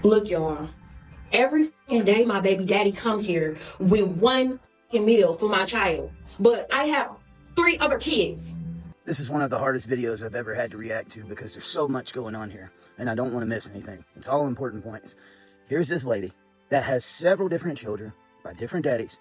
Look, y'all, every fucking day my baby daddy come here with one fucking meal for my child, but I have 3 other kids. This is one of the hardest videos I've ever had to react to because there's so much going on here, and I don't want to miss anything. It's all important points. Here's this lady that has several different children by different daddies,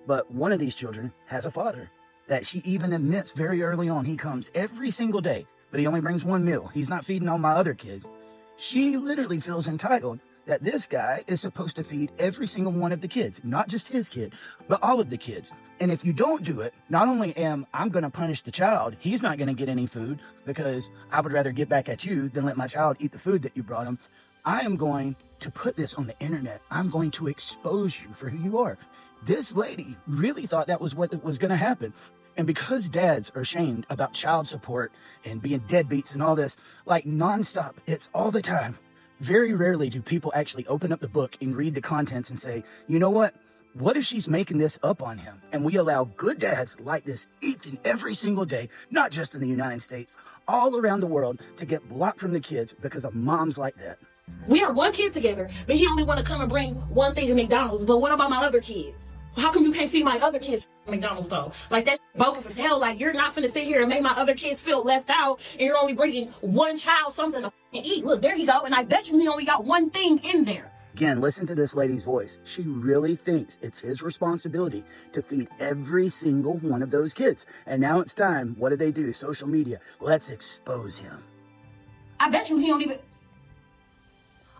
but one of these children has a father that she even admits very early on. He comes every single day, but he only brings 1 meal. He's not feeding all my other kids. She literally feels entitled that this guy is supposed to feed every single one of the kids, not just his kid, but all of the kids. And if you don't do it, not only am I going to punish the child, he's not going to get any food because I would rather get back at you than let my child eat the food that you brought him. I am going to put this on the internet. I'm going to expose you for who you are. This lady really thought that was what was going to happen. And because dads are ashamed about child support and being deadbeats and all this, like nonstop, it's all the time. Very rarely do people actually open up the book and read the contents and say, you know what? What if she's making this up on him? And we allow good dads like this each and every single day, not just in the United States, all around the world, to get blocked from the kids because of moms like that. We are 1 kid together, but he only want to come and bring 1 thing to McDonald's. But what about my other kids? How come you can't feed my other kids McDonald's though? Like, that's bogus as hell. Like, you're not finna sit here and make my other kids feel left out, and you're only bringing 1 child something to eat. Look, there you go. And I bet you he only got 1 thing in there. Again, listen to this lady's voice. She really thinks it's his responsibility to feed every single one of those kids. And now it's time. What do? Social media. Let's expose him. I bet you he don't even...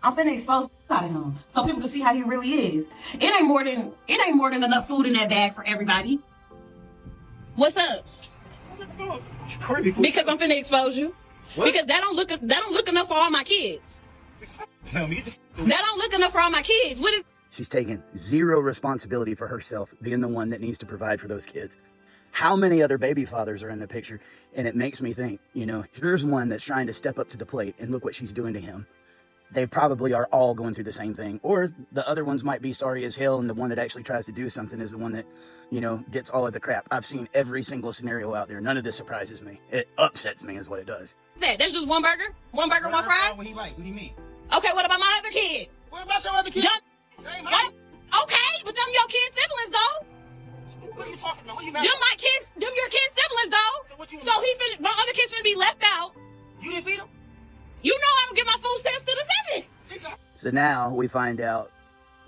I'm finna expose out of him so people can see how he really is. It ain't more than enough food in that bag for everybody. What's up? Because I'm finna expose you. What? Because that don't look enough for all my kids. That don't look enough for all my kids. What is? She's taking 0 responsibility for herself being the one that needs to provide for those kids. How many other baby fathers are in the picture? And it makes me think, you know, here's one that's trying to step up to the plate, and look what she's doing to him. They probably are all going through the same thing. Or the other ones might be sorry as hell, and the one that actually tries to do something is the one that, you know, gets all of the crap. I've seen every single scenario out there. None of this surprises me. It upsets me is what it does. That's just 1 burger? 1 burger, 1 fry? What he like? What do you mean? Okay, what about my other kids? What about your other kids? Okay, but them your kids' siblings, though. What are you talking about? What you mad Them about? my kids, them your kids' siblings, though. So what you So my other kids finna be left out. You didn't feed them? You know I'm gonna get my food stamps to the 7th. So now we find out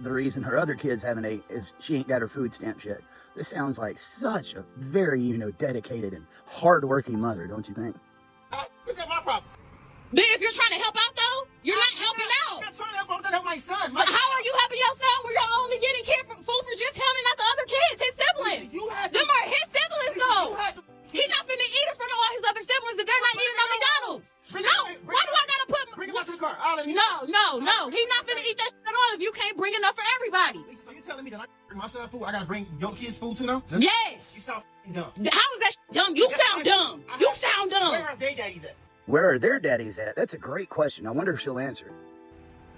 the reason her other kids haven't ate is she ain't got her food stamps yet. This sounds like such a very, you know, dedicated and hardworking mother, don't you think? Is that my problem? But if you're trying to help out, though, you're not helping out. I'm not trying to help him. I'm trying to help my son. But how are you helping your son when you're only getting food for just him and not the other kids, his siblings? Them are his siblings, though. He's not finna eat in front of all his other siblings if they're not eating on McDonald's. No, why do I gotta put... Bring him out to the car. No. He's not finna eat that shit at all if you can't bring enough for everybody. So you telling me that I bring my son food? I gotta bring your kids food too now? Yes. You sound dumb. How is that dumb? You sound dumb. You sound dumb. Where are their daddies at? Where are their daddies at? That's a great question. I wonder if she'll answer.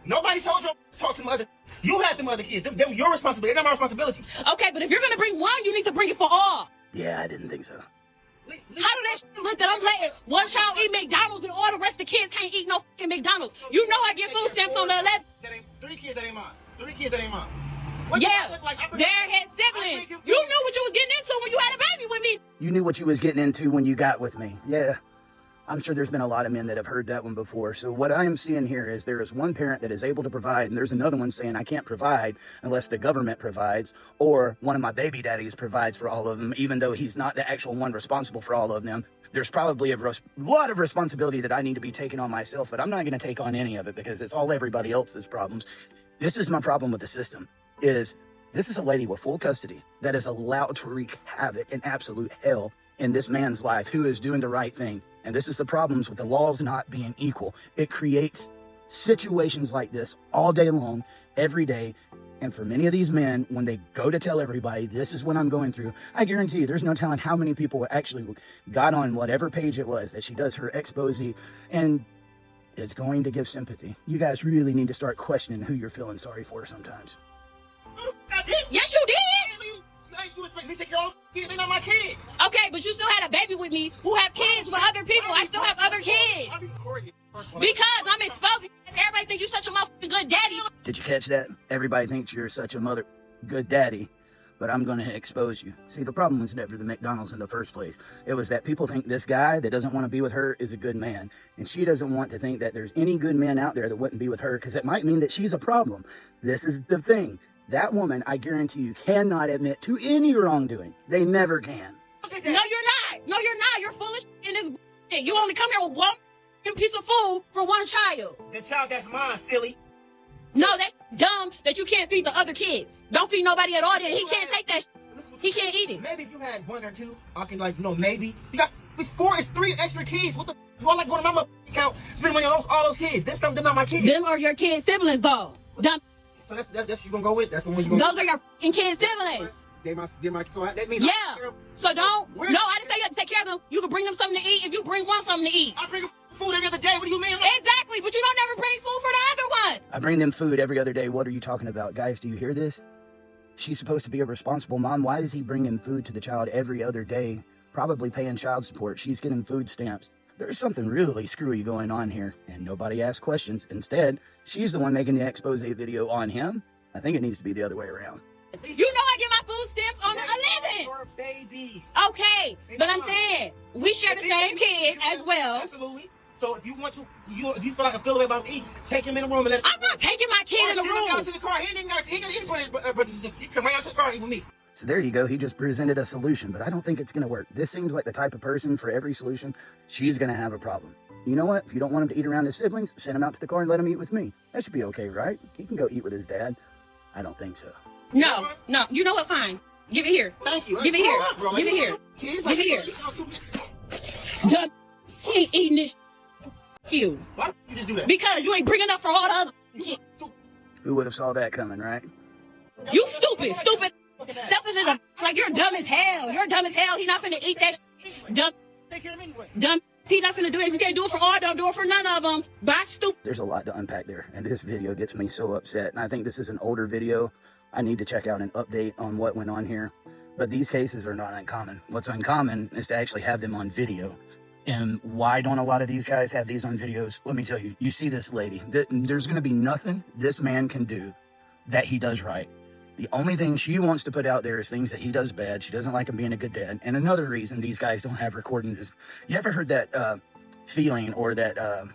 Nobody told you to talk to them other... You had them other kids. Them your responsibility. They're not my responsibility. Okay, but if you're gonna bring 1, you need to bring it for all. Yeah, I didn't think so. How do that shit look that I'm letting 1 child eat McDonald's and all the rest of the kids can't eat no fucking McDonald's? You know I get food stamps on the 11th. 3 kids that ain't mine. 3 kids that ain't mine. Yeah, they're his siblings. You knew what you was getting into when you had a baby with me. You knew what you was getting into when you got with me. Yeah. I'm sure there's been a lot of men that have heard that one before. So what I am seeing here is there is one parent that is able to provide, and there's another one saying I can't provide unless the government provides, or one of my baby daddies provides for all of them, even though he's not the actual one responsible for all of them. There's probably a lot of responsibility that I need to be taking on myself, but I'm not going to take on any of it because it's all everybody else's problems. This is my problem with the system, is this is a lady with full custody that is allowed to wreak havoc and absolute hell in this man's life who is doing the right thing. And this is the problems with the laws not being equal. It creates situations like this all day long, every day. And for many of these men, when they go to tell everybody, this is what I'm going through, I guarantee you there's no telling how many people actually got on whatever page it was that she does her expose and is going to give sympathy. You guys really need to start questioning who you're feeling sorry for sometimes. I did. Yes, you did. You expect me to take care of kids? They're not my kids. Okay, but you still had a baby with me who have kids with other people. I still have other kids. Because I'm exposing Everybody think you such a motherfucking good daddy. Did you catch that? Everybody thinks you're such a good daddy, but I'm going to expose you. See, the problem was never the McDonald's in the first place. It was that people think this guy that doesn't want to be with her is a good man. And she doesn't want to think that there's any good men out there that wouldn't be with her, because it might mean that she's a problem. This is the thing. That woman, I guarantee you, cannot admit to any wrongdoing. They never can. No, you're not. No, you're not. You're full of shit in this shit. You only come here with one piece of food for one child. The child that's mine, silly. No, that's dumb that you can't feed the other kids. Don't feed nobody at all. Then he can't take that. He can't eat it. Maybe if you had one or two, I can maybe. You got it's 3 extra kids. What the? You all like going to my account, spending money on all those kids. They're not my kids. Them are your kids' siblings, though. Dumb. So that's what you gonna go with. That's the one you gonna. Those are your fucking kids' siblings. So that means. Yeah. So don't. No, I didn't say you have to take care of them. You can bring them something to eat if you bring one something to eat. I bring them food every other day. What do you mean? Exactly, but you don't never bring food for the other one. I bring them food every other day. What are you talking about? Guys, do you hear this? She's supposed to be a responsible mom. Why is he bringing food to the child every other day? Probably paying child support. She's getting food stamps. There's something really screwy going on here, and nobody asked questions. Instead, she's the one making the expose video on him. I think it needs to be the other way around. You know I get my food stamps on the 11th. For babies. Okay, but I'm saying we share the same kids as well. Absolutely. So if you want to, if you feel like I feel the way about him, take him in the room and let him. I'm not taking my kid in the room. Out to the car. He ain't got he come right out to the car with me. So there you go. He just presented a solution, but I don't think it's going to work. This seems like the type of person for every solution, she's going to have a problem. You know what? If you don't want him to eat around his siblings, send him out to the car and let him eat with me. That should be okay, right? He can go eat with his dad. I don't think so. No. You know what? Fine. Give it here. Thank you. Give it here. Give it here. Give it here. Doug, he ain't eating this. You. Why don't you just do that? Because you ain't bringing up for all the other kids. Who would have saw that coming, right? You stupid. Selfish as a, like you're dumb as hell. You're dumb as hell. He not finna eat that. Dumb. Take care of him anyway. Dumb. He not finna do it. If you can't do it for all, don't do it for none of them. Bye, stupid. There's a lot to unpack there, and this video gets me so upset. And I think this is an older video. I need to check out an update on what went on here. But these cases are not uncommon. What's uncommon is to actually have them on video. And why don't a lot of these guys have these on videos? Let me tell you, you see this lady. There's going to be nothing this man can do that he does right. The only thing she wants to put out there is things that he does bad. She doesn't like him being a good dad. And another reason these guys don't have recordings is, you ever heard that feeling or that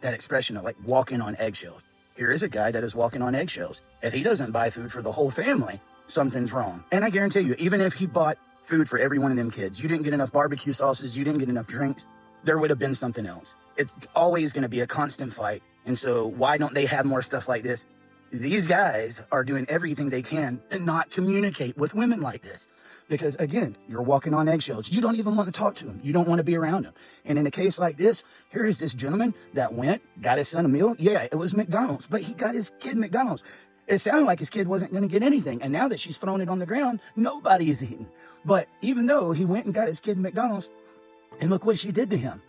expression of like walking on eggshells? Here is a guy that is walking on eggshells. If he doesn't buy food for the whole family, something's wrong. And I guarantee you, even if he bought food for every one of them kids, you didn't get enough barbecue sauces, you didn't get enough drinks, there would have been something else. It's always going to be a constant fight. And so why don't they have more stuff like this? These guys are doing everything they can to not communicate with women like this. Because again, you're walking on eggshells. You don't even want to talk to him. You don't want to be around him. And in a case like this, here is this gentleman that went, got his son a meal. Yeah, it was McDonald's, but he got his kid McDonald's. It sounded like his kid wasn't going to get anything. And now that she's thrown it on the ground, nobody is eating. But even though he went and got his kid McDonald's, and look what she did to him.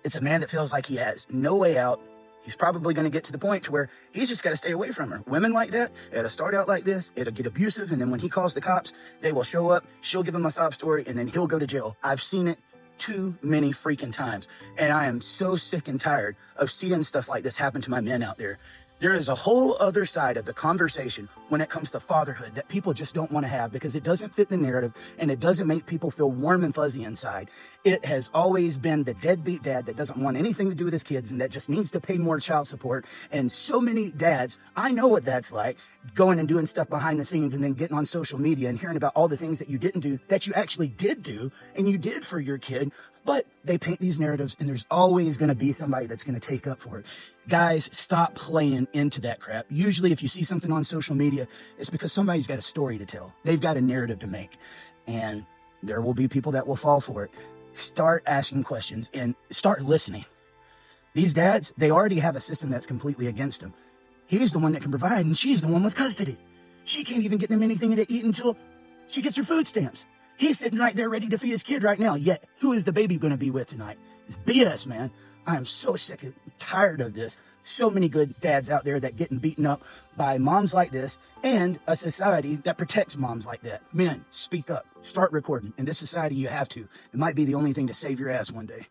It's a man that feels like he has no way out. He's probably going to get to the point to where he's just got to stay away from her. Women like that, it'll start out like this, it'll get abusive, and then when he calls the cops, they will show up, she'll give him a sob story, and then he'll go to jail. I've seen it too many freaking times, and I am so sick and tired of seeing stuff like this happen to my men out there. There is a whole other side of the conversation when it comes to fatherhood that people just don't want to have because it doesn't fit the narrative and it doesn't make people feel warm and fuzzy inside. It has always been the deadbeat dad that doesn't want anything to do with his kids and that just needs to pay more child support. And so many dads, I know what that's like, going and doing stuff behind the scenes and then getting on social media and hearing about all the things that you didn't do that you actually did do and you did for your kid. But they paint these narratives and there's always going to be somebody that's going to take up for it. Guys, stop playing into that crap. Usually if you see something on social media, it's because somebody's got a story to tell. They've got a narrative to make. And there will be people that will fall for it. Start asking questions and start listening. These dads, they already have a system that's completely against them. He's the one that can provide and she's the one with custody. She can't even get them anything to eat until she gets her food stamps. He's sitting right there ready to feed his kid right now. Yet, who is the baby going to be with tonight? It's BS, man. I am so sick and tired of this. So many good dads out there that getting beaten up by moms like this and a society that protects moms like that. Men, speak up. Start recording. In this society, you have to. It might be the only thing to save your ass one day.